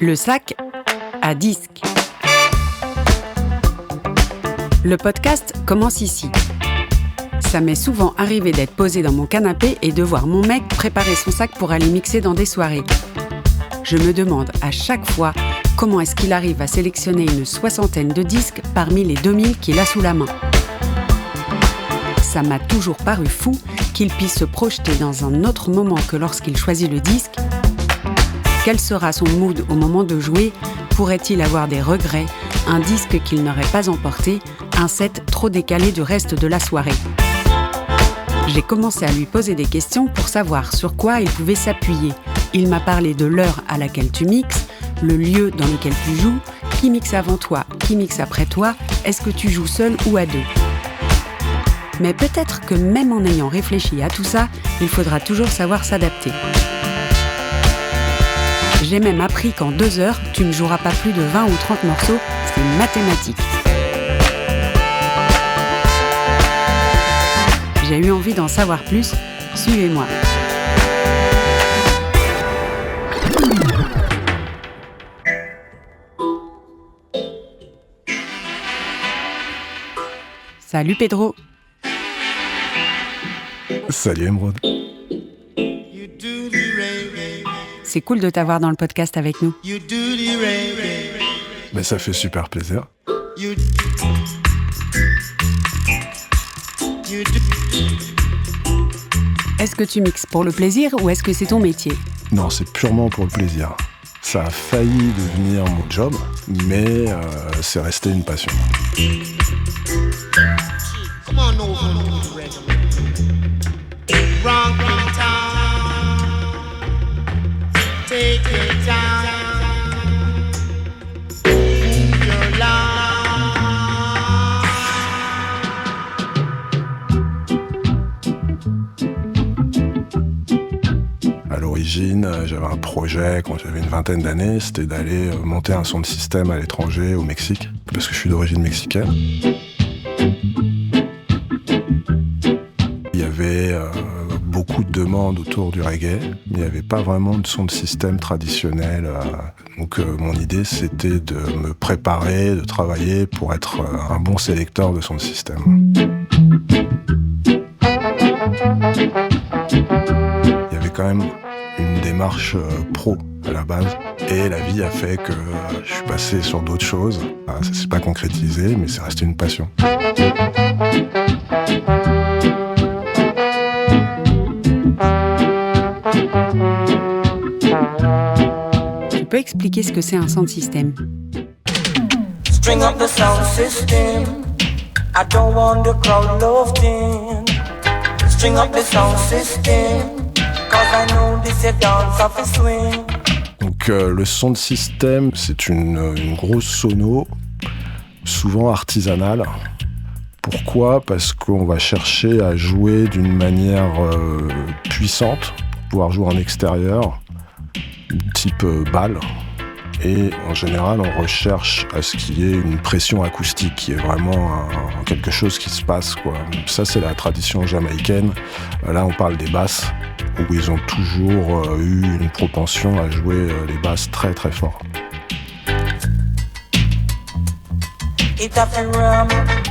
Le sac à disque. Le podcast commence ici. Ça m'est souvent arrivé d'être posé dans mon canapé et de voir mon mec préparer son sac pour aller mixer dans des soirées. Je me demande à chaque fois comment est-ce qu'il arrive à sélectionner une 60aine de disques parmi les 2000 qu'il a sous la main. Ça m'a toujours paru fou qu'il puisse se projeter dans un autre moment que lorsqu'il choisit le disque. Quel sera son mood au moment de jouer ? Pourrait-il avoir des regrets ? Un disque qu'il n'aurait pas emporté ? Un set trop décalé du reste de la soirée ? J'ai commencé à lui poser des questions pour savoir sur quoi il pouvait s'appuyer. Il m'a parlé de l'heure à laquelle tu mixes, le lieu dans lequel tu joues, qui mixe avant toi, qui mixe après toi, est-ce que tu joues seul ou à deux ? Mais peut-être que même en ayant réfléchi à tout ça, il faudra toujours savoir s'adapter. J'ai même appris qu'en 2 heures, tu ne joueras pas plus de 20 ou 30 morceaux, c'est mathématique. J'ai eu envie d'en savoir plus, suivez-moi. Salut Pedro. Salut Emeraude. C'est cool de t'avoir dans le podcast avec nous. Mais ça fait super plaisir. Est-ce que tu mixes pour le plaisir ou est-ce que c'est ton métier ? Non, c'est purement pour le plaisir. Ça a failli devenir mon job, mais c'est resté une passion. À l'origine, j'avais un projet quand j'avais une 20aine d'années, c'était d'aller monter un son de système à l'étranger, au Mexique, parce que je suis d'origine mexicaine. Il y avait beaucoup de demandes autour du reggae, mais il n'y avait pas vraiment de son de système traditionnel. Donc mon idée, c'était de me préparer, de travailler pour être un bon sélecteur de son de système. Il y avait quand même une démarche pro à la base, et la vie a fait que je suis passé sur d'autres choses. Ça s'est pas concrétisé, mais c'est resté une passion. Tu peux expliquer ce que c'est un sound system ? String up the sound system. I don't want the crowd loved in. String up the sound system. Cause I know this a dance of a swing. Donc le son de système, c'est une grosse sono, souvent artisanale. Pourquoi ? Parce qu'on va chercher à jouer d'une manière puissante, pouvoir jouer en extérieur, type balle. Et en général, on recherche à ce qu'il y ait une pression acoustique, qui est vraiment quelque chose qui se passe, quoi. Ça, c'est la tradition jamaïcaine. Là, on parle des basses, où ils ont toujours eu une propension à jouer les basses très très fort.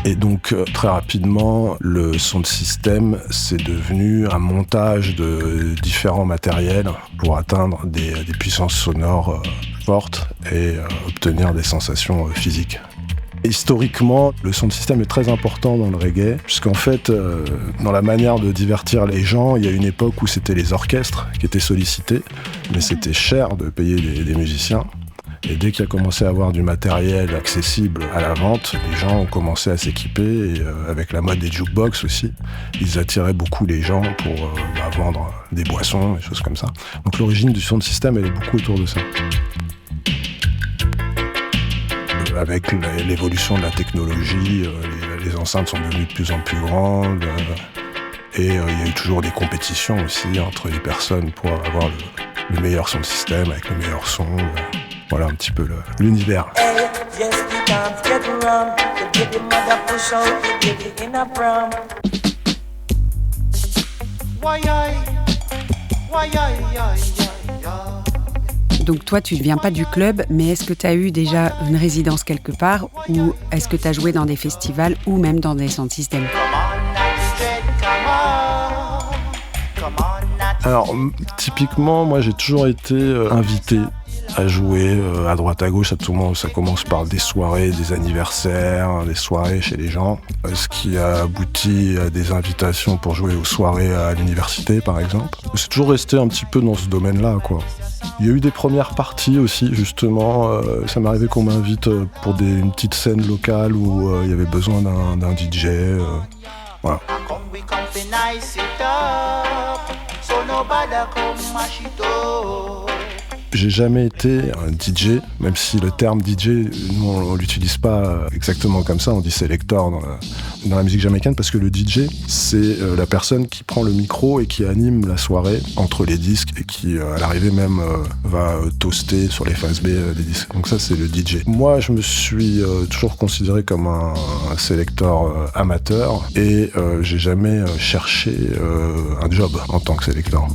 Et donc, très rapidement, le son de système, c'est devenu un montage de différents matériels pour atteindre des puissances sonores fortes et obtenir des sensations physiques. Historiquement, le son de système est très important dans le reggae, puisqu'en fait, dans la manière de divertir les gens, il y a une époque où c'était les orchestres qui étaient sollicités, mais c'était cher de payer des musiciens. Et dès qu'il a commencé à avoir du matériel accessible à la vente, les gens ont commencé à s'équiper, et avec la mode des jukebox aussi, ils attiraient beaucoup les gens pour vendre des boissons, des choses comme ça. Donc l'origine du son de système, elle est beaucoup autour de ça. Avec l'évolution de la technologie, les enceintes sont devenues de plus en plus grandes, et il y a eu toujours des compétitions aussi entre les personnes pour avoir le meilleur son de système, avec le meilleur son. Voilà un petit peu l'univers. Donc toi, tu ne viens pas du club, mais est-ce que tu as eu déjà une résidence quelque part ou est-ce que tu as joué dans des festivals ou même dans des sound systems? Alors, typiquement, moi, j'ai toujours été invité à jouer à droite à gauche. À tout moment, ça commence par des soirées, des anniversaires, des soirées chez les gens, ce qui a abouti à des invitations pour jouer aux soirées à l'université, par exemple. C'est toujours resté un petit peu dans ce domaine-là, quoi. Il y a eu des premières parties aussi, justement. Ça m'est arrivé qu'on m'invite pour une petite scène locale où il y avait besoin d'un DJ. Voilà. J'ai jamais été un DJ, même si le terme DJ, nous on l'utilise pas exactement comme ça, on dit selector dans la musique jamaïcaine, parce que le DJ, c'est la personne qui prend le micro et qui anime la soirée entre les disques et qui, à l'arrivée même, va toaster sur les phases B des disques. Donc ça, c'est le DJ. Moi, je me suis toujours considéré comme un selector amateur et j'ai jamais cherché un job en tant que selector.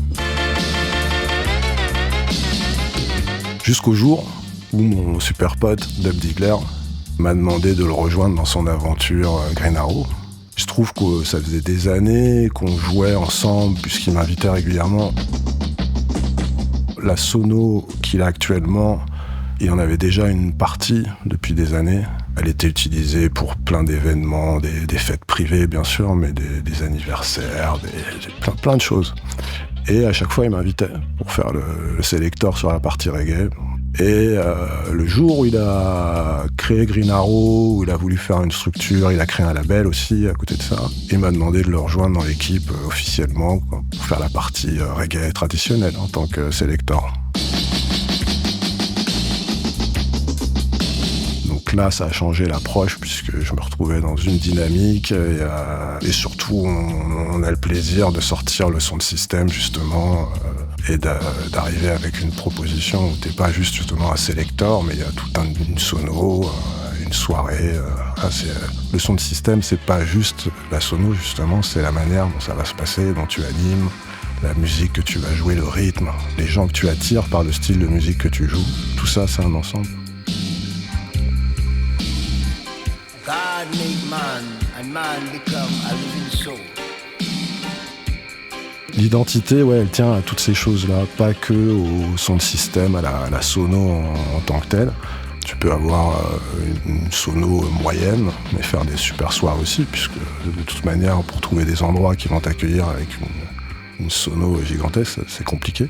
Jusqu'au jour où mon super pote, Dub Digler, m'a demandé de le rejoindre dans son aventure Green Arrow. Je trouve que ça faisait des années qu'on jouait ensemble, puisqu'il m'invitait régulièrement. La sono qu'il a actuellement, il y en avait déjà une partie depuis des années. Elle était utilisée pour plein d'événements, des fêtes privées bien sûr, mais des anniversaires, plein de choses. Et à chaque fois, il m'invitait pour faire le selector sur la partie reggae. Et le jour où il a créé Green Arrow, où il a voulu faire une structure, il a créé un label aussi à côté de ça. Il m'a demandé de le rejoindre dans l'équipe officiellement pour faire la partie reggae traditionnelle en tant que selector. Là, ça a changé l'approche puisque je me retrouvais dans une dynamique et surtout, on a le plaisir de sortir le son de système justement et d'arriver avec une proposition où t'es pas juste justement un selector, mais il y a toute une sono, une soirée. Le son de système, c'est pas juste la sono justement, c'est la manière dont ça va se passer, dont tu animes, la musique que tu vas jouer, le rythme, les gens que tu attires par le style de musique que tu joues. Tout ça, c'est un ensemble. God made man, and man become a living soul. L'identité, ouais, elle tient à toutes ces choses-là, pas que au son de système, à la sono en tant que telle. Tu peux avoir une sono moyenne, mais faire des super soirs aussi, puisque de toute manière, pour trouver des endroits qui vont t'accueillir avec une sono gigantesque, c'est compliqué.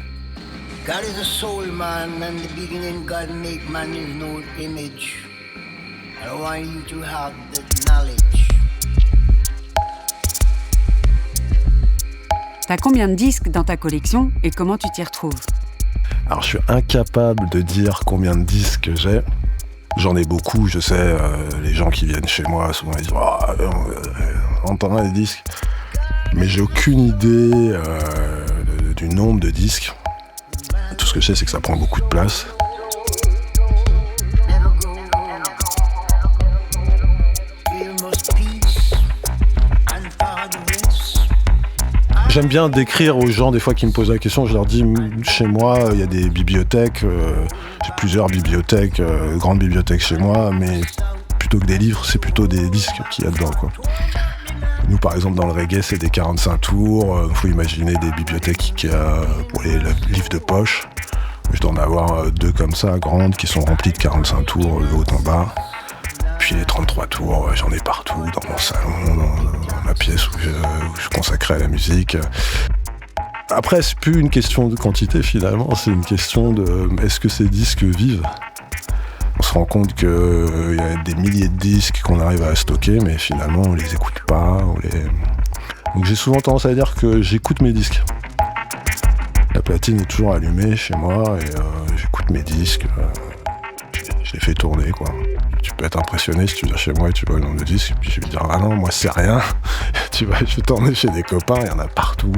God is a soul man, and the beginning God made man in his own image. I want you to have the knowledge. T'as combien de disques dans ta collection et comment tu t'y retrouves? Alors je suis incapable de dire combien de disques j'ai. J'en ai beaucoup, je sais, les gens qui viennent chez moi, souvent ils disent « on entend les disques ». Mais j'ai aucune idée du nombre de disques. Tout ce que je sais, c'est que ça prend beaucoup de place. J'aime bien décrire aux gens, des fois qui me posent la question, je leur dis, chez moi, il y a des bibliothèques, j'ai plusieurs bibliothèques, grandes bibliothèques chez moi, mais plutôt que des livres, c'est plutôt des disques qu'il y a dedans, quoi. Nous, par exemple, dans le reggae, c'est des 45 tours, faut imaginer des bibliothèques Ikea pour les livres de poche. Je dois en avoir 2 comme ça, grandes, qui sont remplies de 45 tours, de haut en bas. Puis les 33 tours, j'en ai partout, dans mon salon, dans ma pièce où je consacrais à la musique. Après, c'est plus une question de quantité finalement, c'est une question de est-ce que ces disques vivent ? On se rend compte qu'il y a des milliers de disques qu'on arrive à stocker, mais finalement on les écoute pas. Donc j'ai souvent tendance à dire que j'écoute mes disques. La platine est toujours allumée chez moi et j'écoute mes disques. Je les fais tourner, quoi. Tu peux être impressionné si tu viens chez moi et tu vois le nombre de disques, et puis je vais dire ah non, moi c'est rien. Je vais tourner chez des copains, il y en a partout.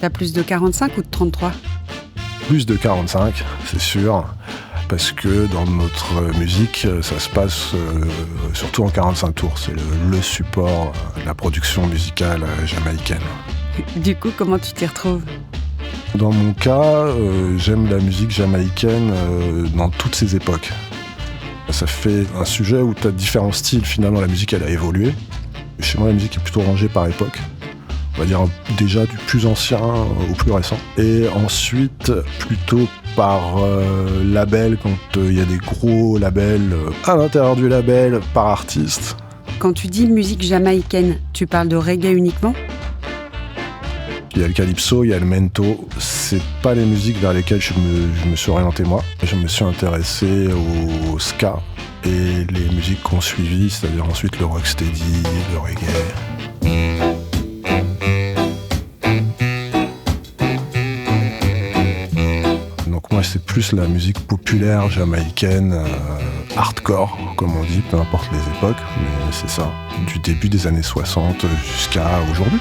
T'as plus de 45 ou de 33 ? Plus de 45, c'est sûr. parce que dans notre musique, ça se passe surtout en 45 tours. C'est le support de la production musicale jamaïcaine. Du coup, comment tu t'y retrouves ? Dans mon cas, j'aime la musique jamaïcaine dans toutes ses époques. Ça fait un sujet où tu as différents styles. Finalement, la musique, elle a évolué. Chez moi, la musique est plutôt rangée par époque. On va dire déjà du plus ancien au plus récent. Et ensuite, plutôt par label, quand il y a des gros labels à l'intérieur du label, par artiste. Quand tu dis musique jamaïcaine, tu parles de reggae uniquement ? Il y a le calypso, il y a le mento. C'est pas les musiques vers lesquelles je me suis orienté moi. Je me suis intéressé au ska et les musiques qu'on suivit, c'est-à-dire ensuite le rocksteady, le reggae. Donc moi c'est plus la musique populaire jamaïcaine, hardcore comme on dit, peu importe les époques, mais c'est ça, du début des années 60 jusqu'à aujourd'hui.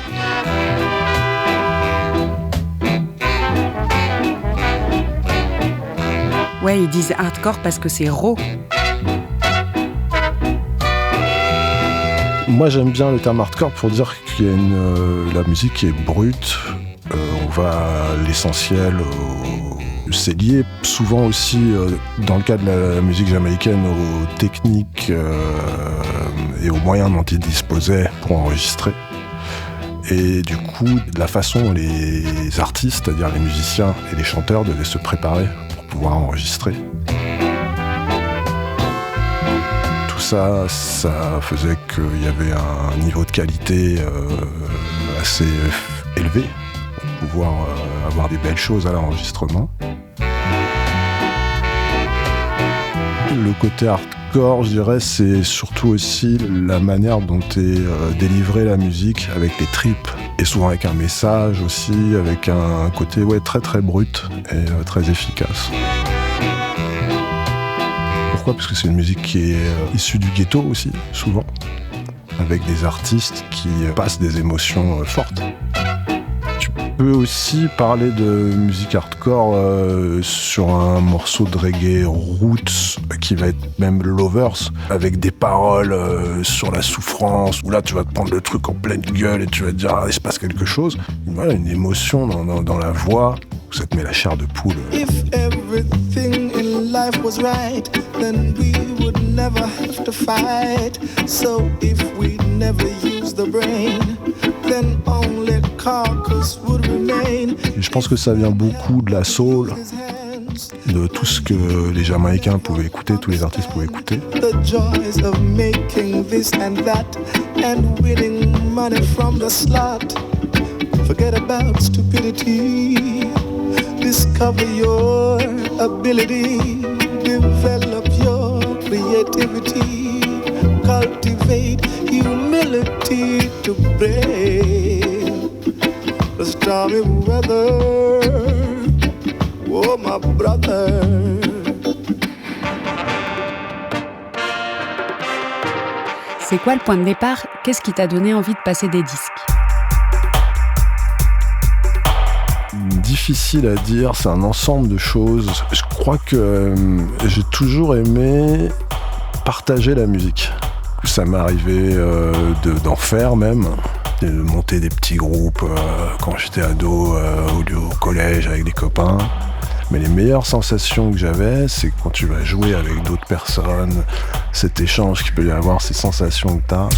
Ouais, ils disent hardcore parce que c'est raw. Moi, j'aime bien le terme hardcore pour dire qu'il y a la musique qui est brute. On va à l'essentiel. C'est lié souvent aussi, dans le cas de la musique jamaïcaine, aux techniques et aux moyens dont ils disposaient pour enregistrer. Et du coup, la façon dont les artistes, c'est-à-dire les musiciens et les chanteurs, devaient se préparer pouvoir enregistrer. Tout ça faisait qu'il y avait un niveau de qualité assez élevé pour pouvoir avoir des belles choses à l'enregistrement. Le côté hardcore, je dirais, c'est surtout aussi la manière dont est délivrée la musique avec les tripes et souvent avec un message aussi, avec un côté très très brut et très efficace. Pourquoi ? Parce que c'est une musique qui est issue du ghetto aussi, souvent, avec des artistes qui passent des émotions fortes. Tu peux aussi parler de musique hardcore sur un morceau de reggae roots qui va être même Lovers, avec des paroles sur la souffrance, où là tu vas te prendre le truc en pleine gueule et tu vas te dire il se passe quelque chose. Voilà, une émotion dans la voix, où ça te met la chair de poule. If everything in life was right, then we would never have to fight. So if we never use the brain, then only carcass would remain. Et je pense que ça vient beaucoup de la soul, de tout ce que les Jamaïcains pouvaient écouter, tous les artistes pouvaient écouter. The joys of making this and that and winning money from the slot. Forget about stupidity. Discover your ability. Develop your creativity. Cultivate humility to brave the stormy weather. Oh, my brother. C'est quoi le point de départ ? Qu'est-ce qui t'a donné envie de passer des disques ? Difficile à dire, c'est un ensemble de choses. Je crois que j'ai toujours aimé partager la musique. Ça m'est arrivé d'en faire même, de monter des petits groupes quand j'étais ado au collège avec des copains. Mais les meilleures sensations que j'avais, c'est quand tu vas jouer avec d'autres personnes, cet échange qu'il peut y avoir, ces sensations que tu as.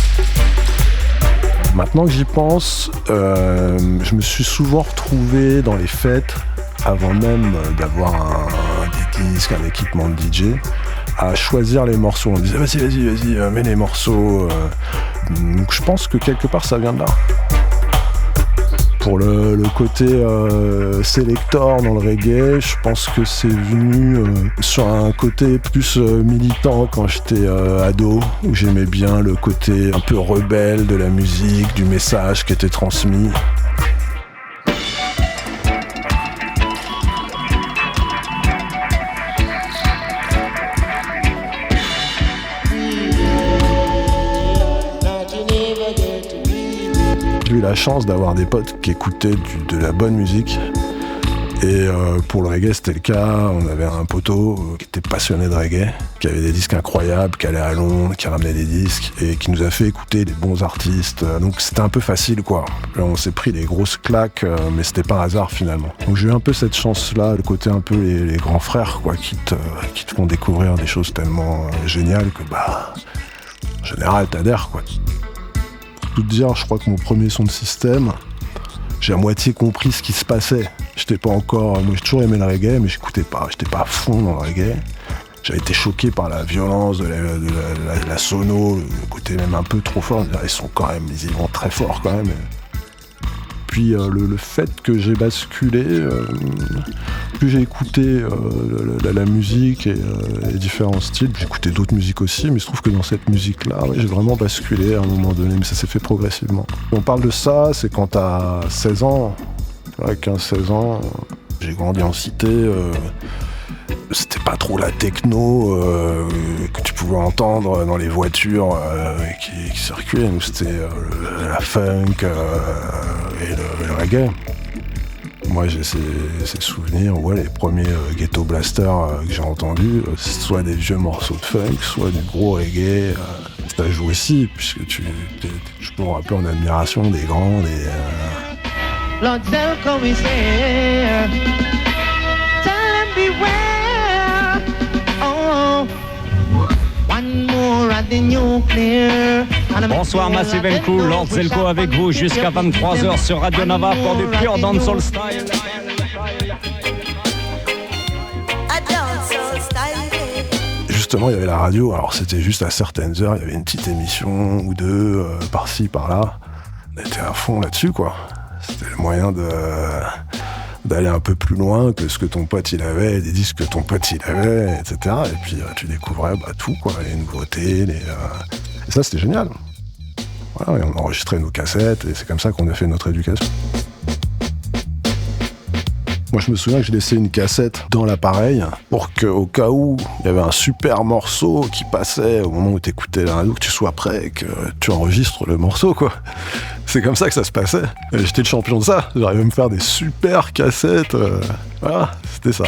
Maintenant que j'y pense, je me suis souvent retrouvé dans les fêtes, avant même d'avoir des disques, un équipement de DJ, à choisir les morceaux. On disait vas-y, mets les morceaux. Donc je pense que quelque part ça vient de là. Pour le côté sélector dans le reggae, je pense que c'est venu sur un côté plus militant quand j'étais ado, où j'aimais bien le côté un peu rebelle de la musique, du message qui était transmis. J'ai eu la chance d'avoir des potes qui écoutaient de la bonne musique Et pour le reggae, c'était le cas. On avait un poteau qui était passionné de reggae, qui avait des disques incroyables, qui allait à Londres, qui ramenait des disques et qui nous a fait écouter des bons artistes. Donc c'était un peu facile, quoi. Là, on s'est pris des grosses claques, mais c'était pas un hasard finalement. Donc j'ai eu un peu cette chance-là, le côté un peu les grands frères, quoi, qui te font découvrir des choses tellement géniales que, en général, t'adhères, quoi. Pour tout te dire, je crois que mon premier son de système, j'ai à moitié compris ce qui se passait. J'étais pas encore... Moi, j'ai toujours aimé le reggae, mais j'écoutais pas. J'étais pas à fond dans le reggae. J'avais été choqué par la violence de la sono, le côté même un peu trop fort. Ils y vont très fort quand même. Puis le fait que j'ai basculé, plus j'ai écouté la musique et les différents styles, j'ai écouté d'autres musiques aussi, mais je trouve que dans cette musique-là, j'ai vraiment basculé à un moment donné, mais ça s'est fait progressivement. On parle de ça, c'est quand t'as 16 ans, 15-16 ans, j'ai grandi en cité, c'était pas trop la techno que tu pouvais entendre dans les voitures qui circulaient. Nous, c'était la funk et le reggae. Moi, j'ai ces souvenirs, les premiers Ghetto Blaster que j'ai entendus, c'est soit des vieux morceaux de funk, soit du gros reggae. Ça joue aussi, puisque tu es toujours un peu en admiration des grands, Lord, tell come we say, tell them beware. Oh, one more at the nuclear. Bonsoir Massive & Cool, Lord Zelko avec vous jusqu'à 23h sur Radio Nava pour du pure dancehall style. Justement, il y avait la radio, alors c'était juste à certaines heures, il y avait une petite émission ou deux, par-ci, par-là. On était à fond là-dessus, quoi. C'était le moyen d'aller un peu plus loin que ce que ton pote il avait, des disques que ton pote il avait, etc. Et puis tu découvrais tout, quoi, les nouveautés, et ça c'était génial. Voilà, et on enregistrait nos cassettes, et c'est comme ça qu'on a fait notre éducation. Moi, je me souviens que j'ai laissé une cassette dans l'appareil pour qu'au cas où il y avait un super morceau qui passait au moment où tu écoutais la radio, que tu sois prêt et que tu enregistres le morceau, quoi. C'est comme ça que ça se passait. Et j'étais le champion de ça. J'arrivais à me faire des super cassettes. Voilà, c'était ça.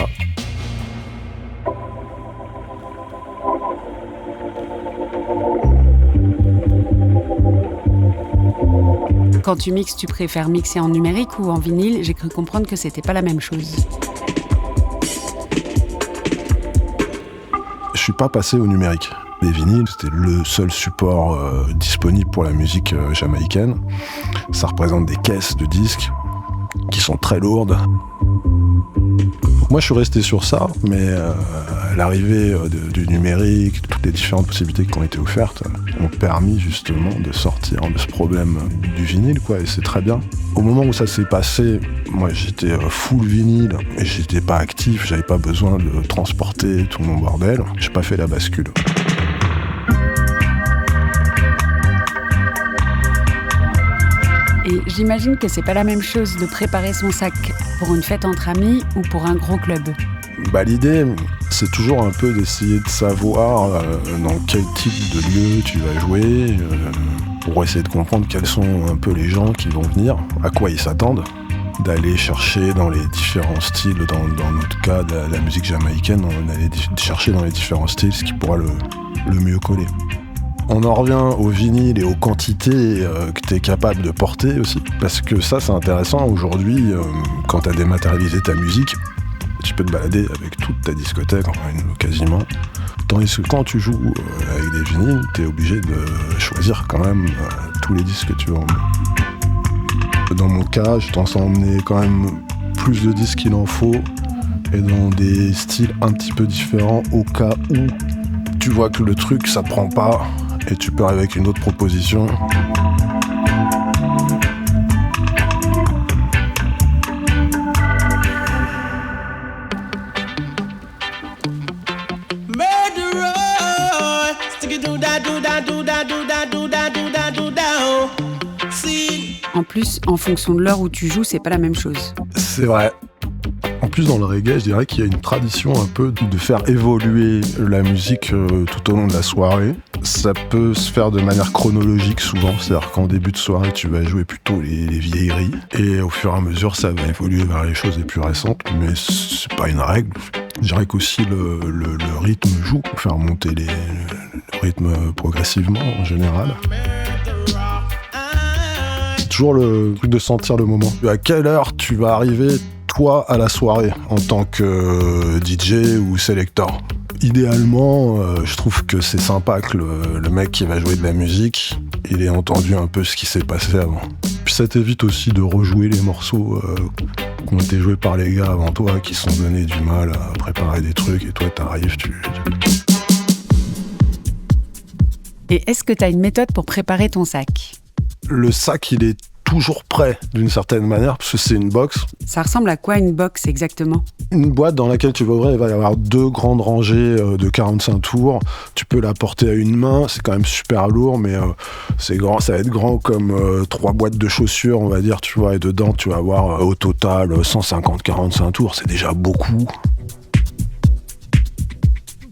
Quand tu mixes, tu préfères mixer en numérique ou en vinyle? J'ai cru comprendre que c'était pas la même chose. Je suis pas passé au numérique. Les vinyles, c'était le seul support disponible pour la musique jamaïcaine. Ça représente des caisses de disques qui sont très lourdes. Moi, je suis resté sur ça, mais l'arrivée du numérique, toutes les différentes possibilités qui ont été offertes, ont permis justement de sortir de ce problème du vinyle, quoi, et c'est très bien. Au moment où ça s'est passé, moi, j'étais full vinyle, et j'étais pas actif, j'avais pas besoin de transporter tout mon bordel. J'ai pas fait la bascule. Et j'imagine que c'est pas la même chose de préparer son sac pour une fête entre amis ou pour un gros club. L'idée, c'est toujours un peu d'essayer de savoir dans quel type de lieu tu vas jouer, pour essayer de comprendre quels sont un peu les gens qui vont venir, à quoi ils s'attendent, d'aller chercher dans les différents styles, dans notre cas de la musique jamaïcaine, on allait chercher dans les différents styles ce qui pourra le mieux coller. On en revient au vinyle et aux quantités que tu es capable de porter aussi, parce que ça c'est intéressant aujourd'hui, quand tu as dématérialisé ta musique, tu peux te balader avec toute ta discothèque, quasiment. Tandis que quand tu joues avec des vinyles, tu es obligé de choisir quand même tous les disques que tu veux emmener. Dans mon cas, j'ai tendance à emmener quand même plus de disques qu'il en faut, et dans des styles un petit peu différents au cas où tu vois que le truc ça prend pas, et tu peux arriver avec une autre proposition. En plus, en fonction de l'heure où tu joues, c'est pas la même chose. C'est vrai. En plus, dans le reggae, je dirais qu'il y a une tradition un peu de faire évoluer la musique tout au long de la soirée. Ça peut se faire de manière chronologique souvent, c'est-à-dire qu'en début de soirée, tu vas jouer plutôt les vieilleries, et au fur et à mesure, ça va évoluer vers les choses les plus récentes, mais c'est pas une règle. Je dirais qu'aussi le rythme joue pour faire monter le rythme progressivement en général. C'est toujours le truc de sentir le moment. À quelle heure tu vas arriver, toi, à la soirée, en tant que DJ ou selector? Idéalement, je trouve que c'est sympa que le mec qui va jouer de la musique, il ait entendu un peu ce qui s'est passé avant. Puis ça t'évite aussi de rejouer les morceaux qui ont été joués par les gars avant toi, qui se sont donné du mal à préparer des trucs, et toi t'arrives, Et est-ce que t'as une méthode pour préparer ton sac? Le sac, il est toujours prêt d'une certaine manière, parce que c'est une box. Ça ressemble à quoi une box exactement? Une boîte dans laquelle tu vas ouvrir, il va y avoir 2 grandes rangées de 45 tours. Tu peux la porter à une main, c'est quand même super lourd, mais c'est grand, ça va être grand comme 3 boîtes de chaussures, on va dire, tu vois, et dedans tu vas avoir au total 150-45 tours, c'est déjà beaucoup.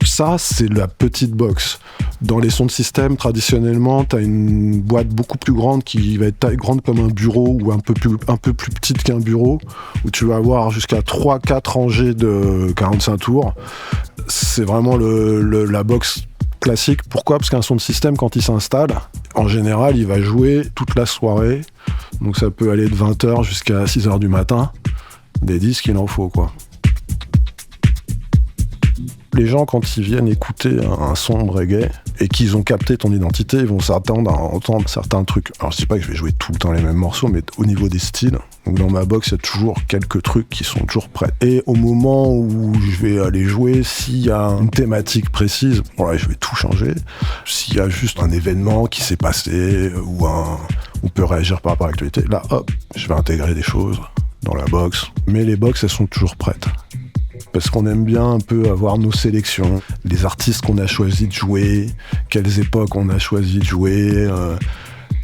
Ça, c'est la petite box. Dans les sons de système, traditionnellement, tu as une boîte beaucoup plus grande qui va être grande comme un bureau ou un peu plus petite qu'un bureau, où tu vas avoir jusqu'à 3-4 rangées de 45 tours. C'est vraiment la box classique. Pourquoi ? Parce qu'un son de système, quand il s'installe, en général, il va jouer toute la soirée. Donc ça peut aller de 20h jusqu'à 6h du matin. Des disques, il en faut, quoi. Les gens, quand ils viennent écouter un son reggae et qu'ils ont capté ton identité, ils vont s'attendre à entendre certains trucs. Alors, je dis pas que je vais jouer tout le temps les mêmes morceaux, mais au niveau des styles, donc dans ma box, il y a toujours quelques trucs qui sont toujours prêts. Et au moment où je vais aller jouer, s'il y a une thématique précise, voilà, je vais tout changer. S'il y a juste un événement qui s'est passé ou on peut réagir par rapport à l'actualité, là, hop, je vais intégrer des choses dans la box. Mais les box, elles sont toujours prêtes. Parce qu'on aime bien un peu avoir nos sélections, les artistes qu'on a choisi de jouer, quelles époques on a choisi de jouer.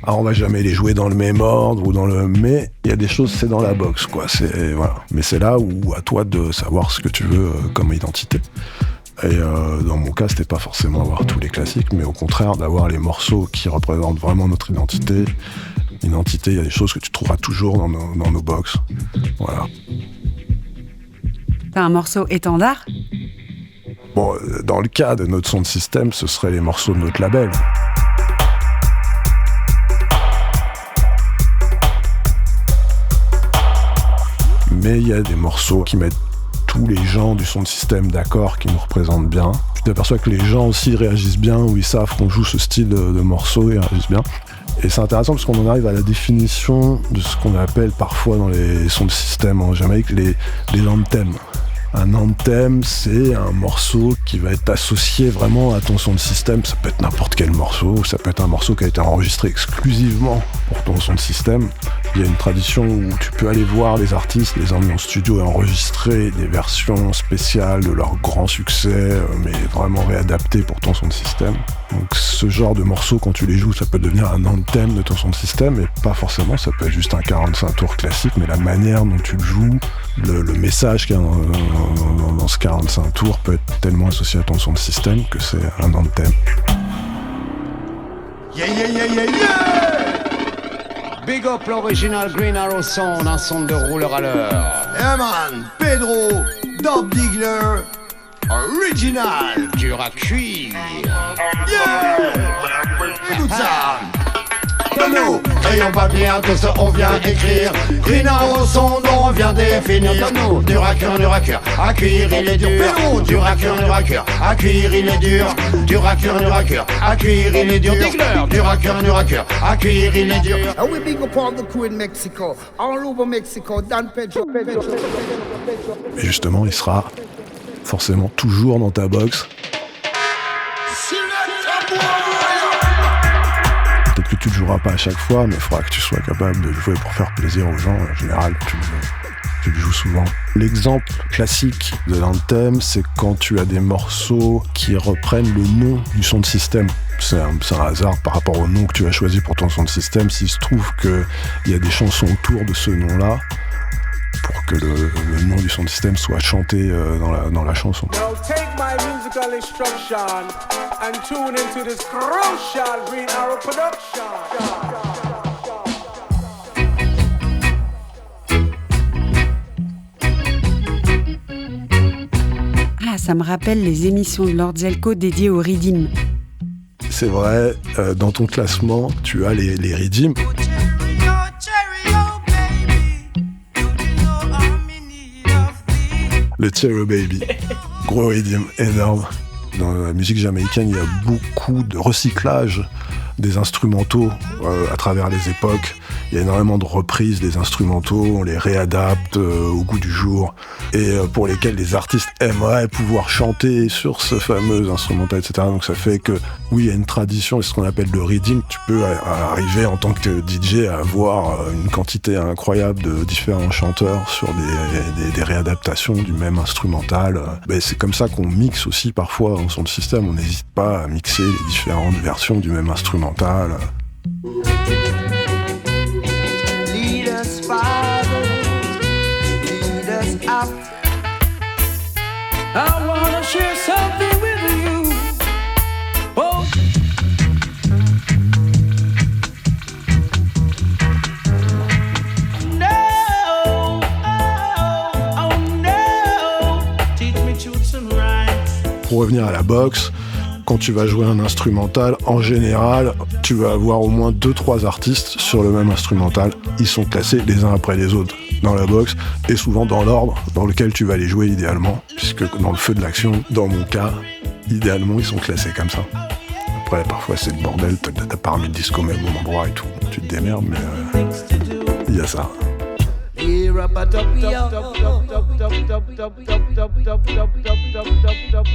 On va jamais les jouer dans le même ordre mais il y a des choses, c'est dans la box, quoi. Voilà. Mais c'est là où à toi de savoir ce que tu veux comme identité. Et dans mon cas, c'était pas forcément avoir tous les classiques, mais au contraire d'avoir les morceaux qui représentent vraiment notre identité. Identité, il y a des choses que tu trouveras toujours dans nos box. Voilà. T'as un morceau étendard ? Bon, dans le cas de notre son de système, ce seraient les morceaux de notre label. Mais il y a des morceaux qui mettent tous les gens du son de système d'accord, qui nous représentent bien. Tu t'aperçois que les gens aussi réagissent bien, ou ils savent qu'on joue ce style de morceaux, ils réagissent bien. Et c'est intéressant parce qu'on en arrive à la définition de ce qu'on appelle parfois dans les sons de système en Jamaïque les anthems. Un anthem, c'est un morceau qui va être associé vraiment à ton son de système. Ça peut être n'importe quel morceau, ça peut être un morceau qui a été enregistré exclusivement pour ton son de système. Il y a une tradition où tu peux aller voir les artistes, les emmener en studio et enregistrer des versions spéciales de leurs grands succès, mais vraiment réadaptées pour ton son de système. Donc ce genre de morceau, quand tu les joues, ça peut devenir un anthem de ton son de système, et pas forcément, ça peut être juste un 45 tours classique, mais la manière dont tu le joues, le message qu'il y a dans ce 45 tours peut être tellement associé à ton son de système que c'est un anthem. Yeah, yeah, yeah, yeah, yeah! Big up l'original Green Arrow Sound, un son de rouleur à l'heure. Yeah man, Pedro, Dub Diggler, original. Dur à cuire. Yeah! Écoute ça! Nous, crayon papier, tout ça on vient écrire. Green Arrow Sound, on vient définir. Nous, dur à cœur, à cuire il est dur. Dur à cœur, à cuire il est dur. Dur à cœur, à cuire il est dur. Dur à cœur, à cuire il est dur. And we big up all the crew in Mexico, all over Mexico, Dan Pedro. Et justement, il sera forcément toujours dans ta box. Peut-être que tu ne joueras pas à chaque fois, mais il faudra que tu sois capable de jouer pour faire plaisir aux gens. En général, tu le joues souvent. L'exemple classique de l'anthem, c'est quand tu as des morceaux qui reprennent le nom du son de système. C'est un hasard par rapport au nom que tu as choisi pour ton son de système. S'il se trouve qu'il y a des chansons autour de ce nom-là, pour que le nom du son de système soit chanté dans la chanson. musical instruction and tune into this crucial Green Arrow production. Ah, ça me rappelle les émissions de Lord Zelko dédiées au Riddim. C'est vrai, dans ton classement, tu as les Riddim. Le Cherry Baby, gros Riddim, énorme. Dans la musique jamaïcaine, il y a beaucoup de recyclage des instrumentaux à travers les époques. Il y a énormément de reprises des instrumentaux, on les réadapte au goût du jour, et pour lesquels les artistes aimeraient pouvoir chanter sur ce fameux instrumental, etc. Donc ça fait que, oui, il y a une tradition, c'est ce qu'on appelle le Riddim. Tu peux arriver en tant que DJ à avoir une quantité incroyable de différents chanteurs sur des réadaptations du même instrumental. C'est comme ça qu'on mixe aussi parfois dans son système, on n'hésite pas à mixer les différentes versions du même instrumental. I wanna share something with you. Oh. No, oh no. Teach me truths and rights. Pour revenir à la boxe, quand tu vas jouer un instrumental, en général, tu vas avoir au moins 2-3 artistes sur le même instrumental. Ils sont classés les uns après les autres dans la boxe, et souvent dans l'ordre dans lequel tu vas les jouer idéalement, puisque dans le feu de l'action, dans mon cas, idéalement, ils sont classés comme ça. Après, parfois, c'est le bordel, t'as pas remis le disque au même endroit et tout, tu te démerdes, mais il y a ça.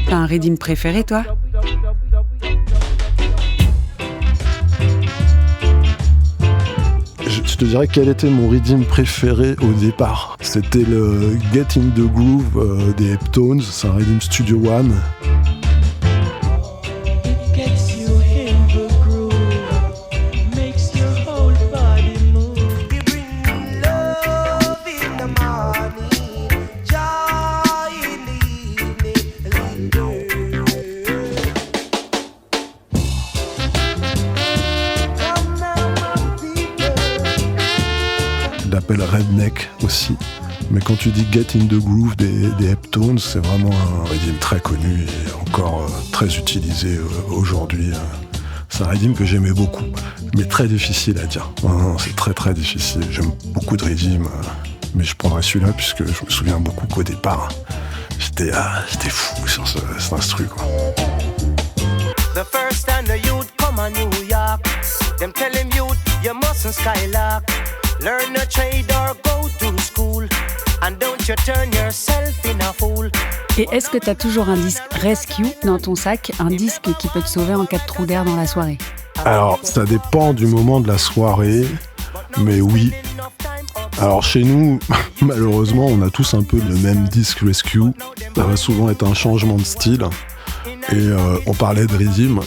T'as un Riddim préféré, toi ? Je te dirais quel était mon Riddim préféré au départ. C'était le Get in the Groove des Heptones, c'est un Riddim Studio One. L'appelle Redneck aussi. Mais quand tu dis Get in the Groove des Heptones, c'est vraiment un Riddim très connu et encore très utilisé aujourd'hui. C'est un Riddim que j'aimais beaucoup, mais très difficile à dire. Non, c'est très très difficile. J'aime beaucoup de Riddim, mais je prendrais celui-là puisque je me souviens beaucoup qu'au départ, j'étais fou sur cet instru, quoi. The first time the youth come on New York, them tell him youth, you mustn't skylark. Learn a trade or go to school, and don't you turn yourself in a fool. Et est-ce que t'as toujours un disque Rescue dans ton sac, un disque qui peut te sauver en cas de trou d'air dans la soirée ? Alors, ça dépend du moment de la soirée, mais oui. Alors chez nous, malheureusement, on a tous un peu le même disque Rescue. Ça va souvent être un changement de style. Et on parlait de Riddim.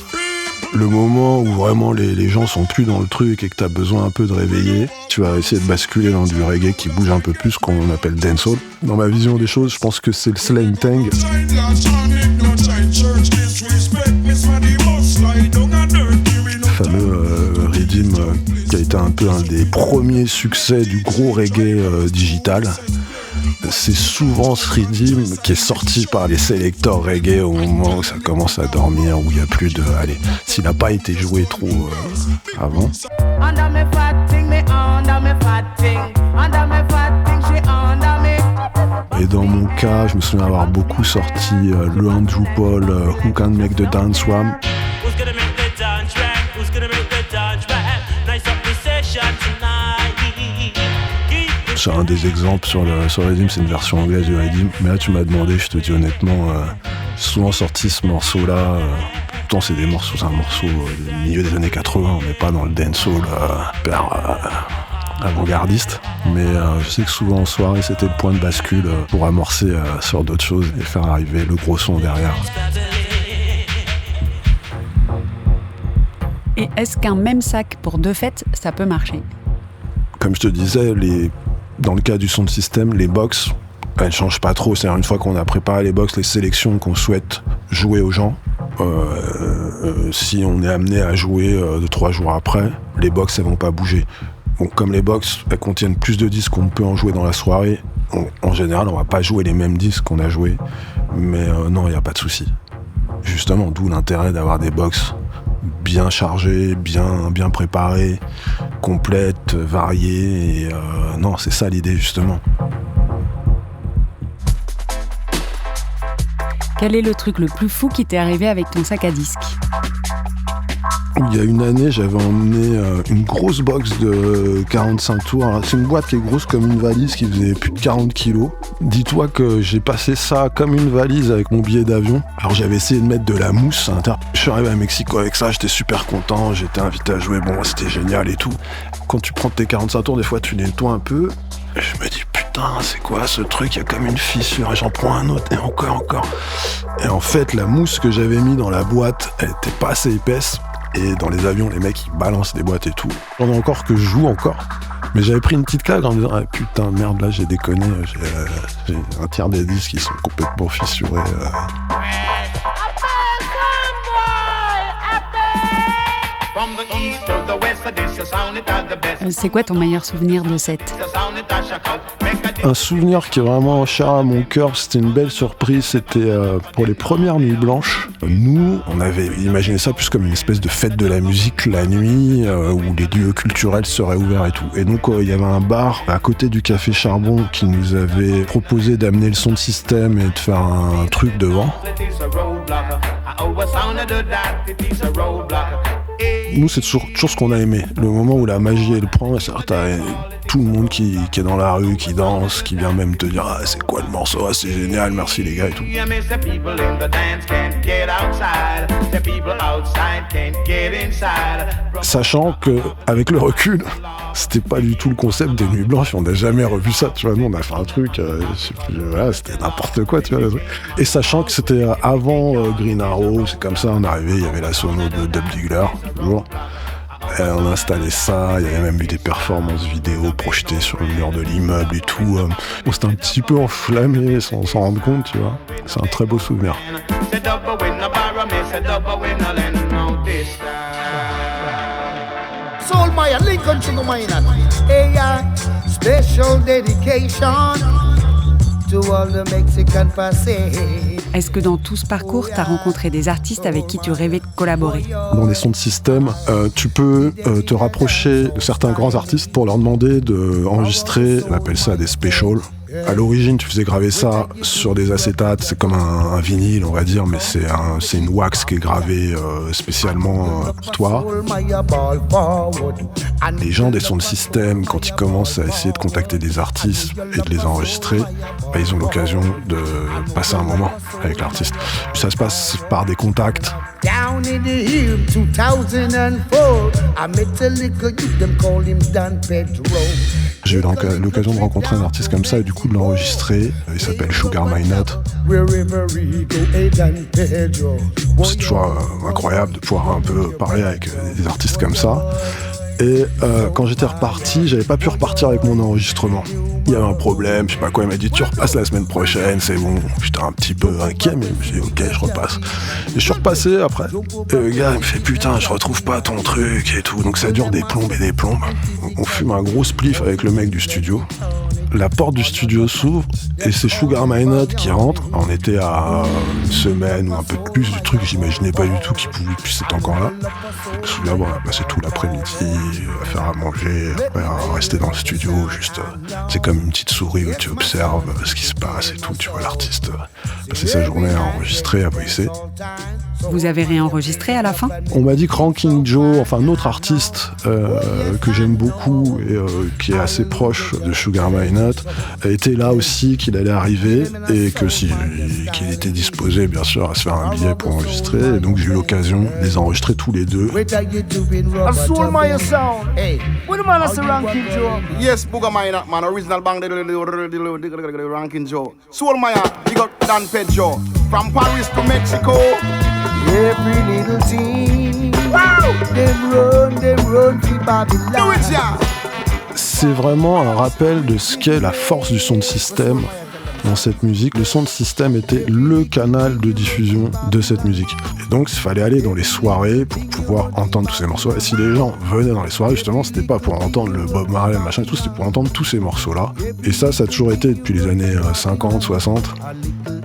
Le moment où vraiment les gens sont plus dans le truc et que t'as besoin un peu de réveiller, tu vas essayer de basculer dans du reggae qui bouge un peu plus, qu'on appelle dancehall. Dans ma vision des choses, je pense que c'est le Slang Tang. Le fameux Riddim qui a été un peu un des premiers succès du gros reggae digital. C'est souvent ce Riddim qui est sorti par les sélecteurs reggae au moment où ça commence à dormir, où il n'y a plus de... Allez, s'il n'a pas été joué trop avant. Et dans mon cas, je me souviens avoir beaucoup sorti le Andrew Paul, Who Can Make the Dance Ram. C'est un des exemples sur Riddim, c'est une version anglaise du Riddim. Mais là, tu m'as demandé, je te dis honnêtement, j'ai souvent sorti ce morceau-là. Pourtant, c'est un morceau du milieu des années 80, on n'est pas dans le dancehall avant-gardiste. Mais je sais que souvent en soirée, c'était le point de bascule pour amorcer sur d'autres choses et faire arriver le gros son derrière. Et est-ce qu'un même sac pour deux fêtes, ça peut marcher ? Comme je te disais, dans le cas du son de système, les box, Elle change pas trop, c'est-à-dire une fois qu'on a préparé les box, les sélections qu'on souhaite jouer aux gens, si on est amené à jouer 3 jours après, les box elles vont pas bouger. Bon, comme les box elles contiennent plus de disques qu'on peut en jouer dans la soirée, en général on va pas jouer les mêmes disques qu'on a joués, mais non, il n'y a pas de souci. Justement, d'où l'intérêt d'avoir des box bien chargées, bien préparées, complètes, variées, et non, c'est ça l'idée justement. Quel est le truc le plus fou qui t'est arrivé avec ton sac à disques ? Il y a une année, j'avais emmené une grosse box de 45 tours. Alors, c'est une boîte qui est grosse comme une valise, qui faisait plus de 40 kilos. Dis-toi que j'ai passé ça comme une valise avec mon billet d'avion. Alors j'avais essayé de mettre de la mousse à l'intérieur. Je suis arrivé à Mexico avec ça, j'étais super content, j'étais invité à jouer, bon c'était génial et tout. Quand tu prends tes 45 tours, des fois tu nettoies un peu. Et je me dis putain, c'est quoi ce truc, il y a comme une fissure, et j'en prends un autre, et encore. Et en fait, la mousse que j'avais mis dans la boîte, elle était pas assez épaisse. Et dans les avions, les mecs, ils balancent des boîtes et tout. J'en ai encore que je joue encore. Mais j'avais pris une petite claque en me disant « Ah putain, merde, là, j'ai déconné. J'ai un tiers des disques qui sont complètement fissurés. » C'est quoi ton meilleur souvenir de cette ? Un souvenir qui est vraiment cher à mon cœur, c'était une belle surprise, c'était pour les premières nuits blanches. Nous, on avait imaginé ça plus comme une espèce de fête de la musique la nuit, où les lieux culturels seraient ouverts et tout. Et donc il y avait un bar à côté du Café Charbon qui nous avait proposé d'amener le son de système et de faire un truc devant. Nous, c'est toujours ce qu'on a aimé. Le moment où la magie, elle prend, t'as tout le monde qui est dans la rue, qui danse, qui vient même te dire « Ah, c'est quoi le morceau ? Ah, c'est génial, merci les gars » et tout. Sachant qu'avec le recul, c'était pas du tout le concept des Nuits Blanches, on n'a jamais revu ça, tu vois. Nous, on a fait un truc, voilà, c'était n'importe quoi, tu vois. Et sachant que c'était avant Green Arrow, c'est comme ça, on est arrivé, il y avait la sono de Dub Diggler, toujours. Et on a installé ça, il y avait même eu des performances vidéo projetées sur le mur de l'immeuble et tout. On s'était un petit peu enflammé sans s'en rendre compte, tu vois. C'est un très beau souvenir. Soul Maya, Lincoln to the Hey, special dedication to all the Mexican passé. Est-ce que dans tout ce parcours, t'as rencontré des artistes avec qui tu rêvais de collaborer ? Dans des sons de système, tu peux te rapprocher de certains grands artistes pour leur demander d'enregistrer, on appelle ça des specials. À l'origine, tu faisais graver ça sur des acétates, c'est comme un vinyle, on va dire, mais c'est une wax qui est gravée spécialement pour toi. Les gens des sons de système, quand ils commencent à essayer de contacter des artistes et de les enregistrer, ils ont l'occasion de passer un moment avec l'artiste. Ça se passe par des contacts. Down in the hill, 2004, I met a little youth, them call him Don Pedro. J'ai eu l'occasion de rencontrer un artiste comme ça et du coup de l'enregistrer. Il s'appelle Sugar My Nut. C'est toujours incroyable de pouvoir un peu parler avec des artistes comme ça. Et quand j'étais reparti, j'avais pas pu repartir avec mon enregistrement. Il y avait un problème, je sais pas quoi, il m'a dit tu repasses la semaine prochaine, c'est bon. J'étais un petit peu inquiet, mais j'ai dit ok, je repasse. Et je suis repassé après. Et le gars il me fait putain, je retrouve pas ton truc et tout. Donc ça dure des plombes et des plombes. On fume un gros spliff avec le mec du studio. La porte du studio s'ouvre et c'est Sugar My Nut qui rentre. On était à une semaine ou un peu plus du truc, j'imaginais pas du tout qu'il puisse être encore là. Je me souviens, on a passé tout l'après-midi à faire à manger, à rester dans le studio, juste, c'est comme une petite souris où tu observes ce qui se passe et tout, tu vois l'artiste passer sa journée à enregistrer, à voicer. Vous avez réenregistré à la fin ? On m'a dit que Ranking Joe, enfin un autre artiste que j'aime beaucoup et qui est assez proche de Sugar My Nut, était là aussi, qu'il allait arriver et que qu'il était disposé bien sûr à se faire un billet pour enregistrer. Et donc j'ai eu l'occasion de les enregistrer tous les deux. Soul Maya sound. Hey, what the man is Ranking Joe? Yes, Booga Maya, man, original bang the Ranking Joe. Soul Maya, you got Don Pedro from Paris to Mexico. Every little thing. Wow! Them run to Babylon. Do it, yeah. C'est vraiment un rappel de ce qu'est la force du son de système dans cette musique. Le son de système était le canal de diffusion de cette musique. Et donc, il fallait aller dans les soirées pour pouvoir entendre tous ces morceaux. Et si les gens venaient dans les soirées, justement, c'était pas pour entendre le Bob Marley, machin et tout, c'était pour entendre tous ces morceaux-là. Et ça a toujours été depuis les années 50, 60.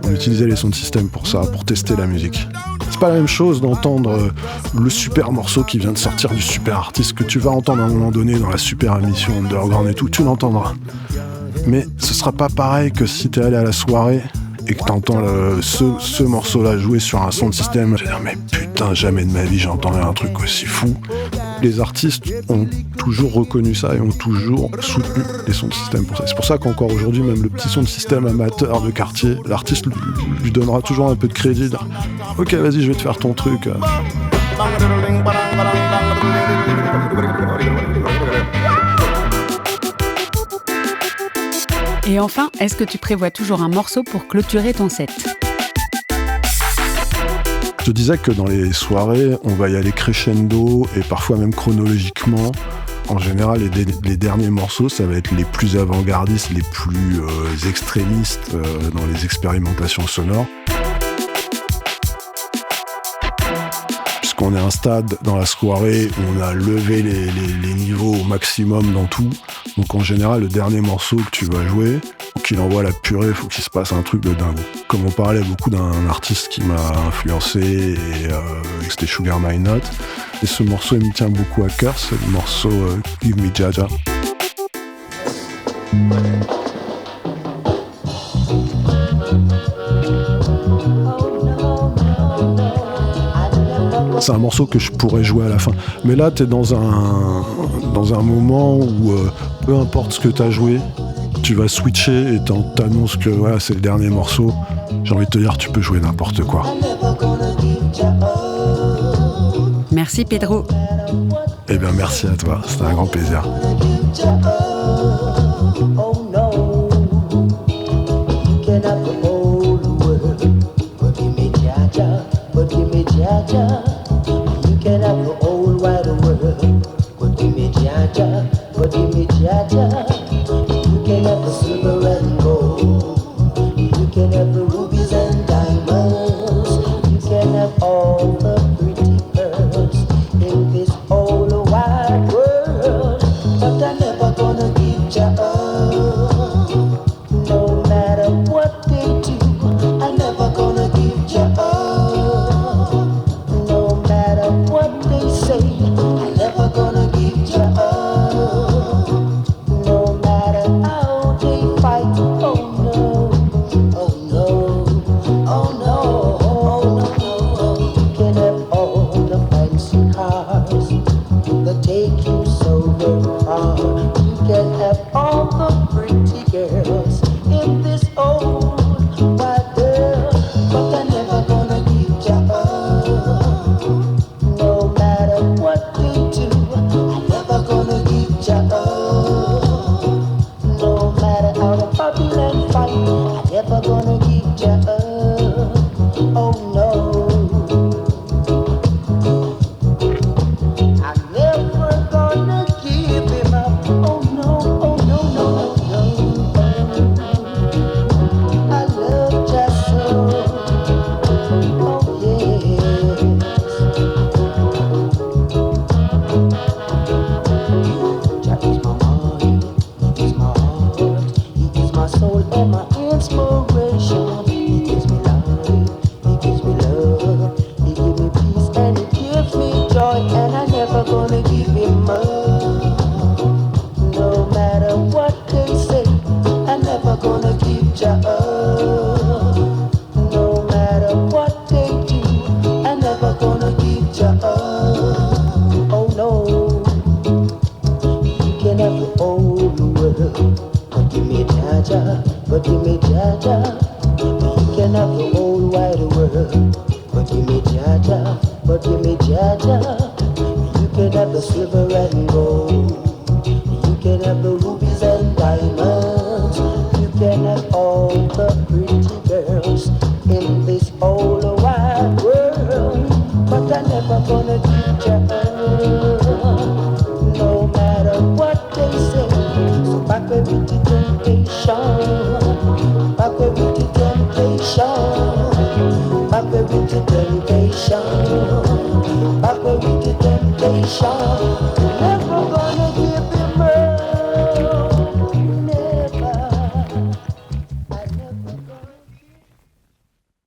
On utilisait les sons de système pour ça, pour tester la musique. C'est pas la même chose d'entendre le super morceau qui vient de sortir du super artiste que tu vas entendre à un moment donné dans la super émission Underground et tout, tu l'entendras. Mais ce sera pas pareil que si t'es allé à la soirée et que t'entends ce morceau-là jouer sur un son de système. Tu vas dire, mais putain, jamais de ma vie j'ai entendu un truc aussi fou. Les artistes ont toujours reconnu ça et ont toujours soutenu les sons de système pour ça. C'est pour ça qu'encore aujourd'hui, même le petit son de système amateur de quartier, l'artiste lui donnera toujours un peu de crédit. Ok, vas-y, je vais te faire ton truc. Et enfin, est-ce que tu prévois toujours un morceau pour clôturer ton set ? Je te disais que dans les soirées, on va y aller crescendo et parfois même chronologiquement. En général, les derniers morceaux, ça va être les plus avant-gardistes, les plus extrémistes dans les expérimentations sonores. Puisqu'on est à un stade dans la soirée où on a levé les niveaux au maximum dans tout. Donc en général, le dernier morceau que tu vas jouer, pour qu'il envoie la purée, il faut qu'il se passe un truc de dingue. Comme on parlait beaucoup d'un artiste qui m'a influencé, et c'était Sugar My Nut. Et ce morceau, il me tient beaucoup à cœur, c'est le morceau Give Me Jaja. C'est un morceau que je pourrais jouer à la fin. Mais là, t'es dans un moment où peu importe ce que t'as joué, tu vas switcher et t'annonces que voilà, c'est le dernier morceau. J'ai envie de te dire, tu peux jouer n'importe quoi. Merci Pedro. Eh bien, merci à toi. C'était un grand plaisir. But give me Jaja. You can have the silver and gold. You can have the rubies and diamonds. You can have all the pretty pearls in this whole wide world. But I'm never gonna give ya up. No matter what they do, I'm never gonna give ya up. No matter what they say, I'm never gonna give ya up. But give me Jaja. You can have the whole wide world. But give me Jaja. But give me Jaja. You can have the silver and gold. You can have the rubies and diamonds. You can have all the pretty girls in this whole wide world. But I'm never gonna give ya up, no matter what they say. So back with the temptation, back with sharp.